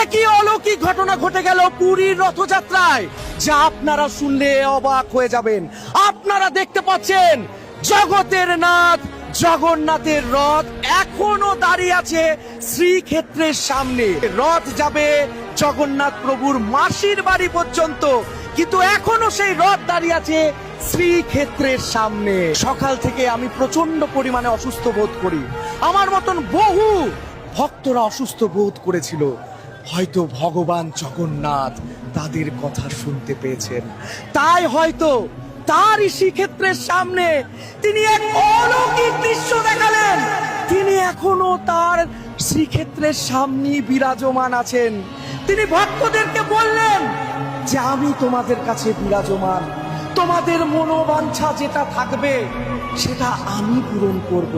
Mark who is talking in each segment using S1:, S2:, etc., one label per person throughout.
S1: একই অলৌকিক ঘটনা ঘটে গেল পুরীর রথযাত্রায়, যা আপনারা শুনলে অবাক হয়ে যাবেন। আপনারা দেখতে পাচ্ছেন জগতের নাথ জগন্নাথের রথ এখনো দাঁড়িয়ে আছে শ্রীক্ষেত্রের সামনে। রথ যাবে জগন্নাথ প্রভুর মাসির বাড়ি পর্যন্ত, কিন্তু এখনো সেই রথ দাঁড়িয়ে আছে শ্রীক্ষেত্রের সামনে। সকাল থেকে আমি প্রচন্ড পরিমাণে অসুস্থ বোধ করি, আমার মতন বহু ভক্তরা অসুস্থ বোধ করেছিল। হয়তো ভগবান জগন্নাথ তাদের কথা শুনতে পেয়েছেন, তাই হয়তো তার শ্রীক্ষেত্রের সামনে তিনি এক অলৌকিক দৃশ্য দেখালেন। তিনি এখনো তার শ্রীক্ষেত্রের সামনে বিরাজমান আছেন। তিনি ভক্তদেরকে বললেন যে আমি তোমাদের কাছে বিরাজমান, তোমাদের মনোবাঞ্ছা যেটা থাকবে সেটা আমি পূরণ করব।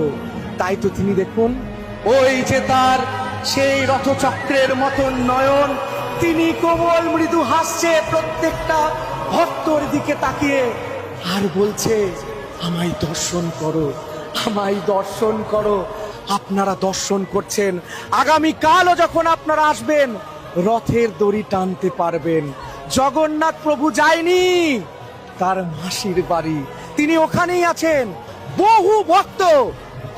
S1: তাই তো তিনি দেখুন, ওই যে তার সেই রথচক্রের মতন নয়ন, তিনি কোমল মৃদু হাসছে প্রত্যেকটা ভক্তর দিকে তাকিয়ে, আর বলছে আমায় দর্শন করো, আমায় দর্শন করো। আপনারা দর্শন করছেন, আগামীকালও যখন আপনারা আসবেন রথের দড়ি টানতে পারবেন। জগন্নাথ প্রভু যায়নি তার মাসির বাড়ি, তিনি ওখানেই আছেন। বহু ভক্ত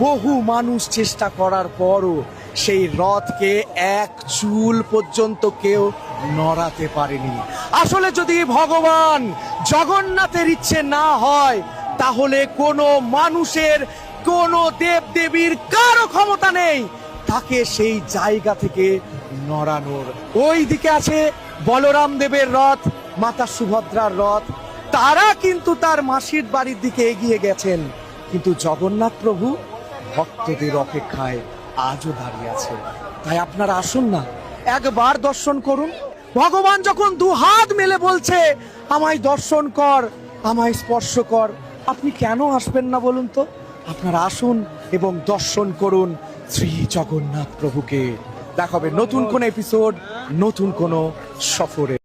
S1: বহু মানুষ চেষ্টা করার পরও সেই রথকে এক চুল পর্যন্ত কেউ নড়াতে পারেনি। আসলে যদি ভগবান জগন্নাথের ইচ্ছে না হয়, তাহলে কোনো মানুষের, কোনো দেব দেবীর কারো ক্ষমতা নেই তাকে সেই জায়গা থেকে নড়ানোর। ওই দিকে আছে বলরাম দেবের রথ, মাতা সুভদ্রার রথ, তারা কিন্তু তার মাসির বাড়ির দিকে এগিয়ে গেছেন, কিন্তু জগন্নাথ প্রভু ভক্তদের অপেক্ষায় আজও দাঁড়িয়ে আছে। তাই আপনারা আসুন না, একবার দর্শন করুন। ভগবান যখন দু হাত মেলে বলছে আমায় দর্শন কর, আমায় স্পর্শ কর, আপনি কেন আসবেন না বলুন তো? আপনারা আসুন এবং দর্শন করুন শ্রী জগন্নাথ প্রভুকে। দেখা হবে নতুন কোন এপিসোড, নতুন কোন সফরে।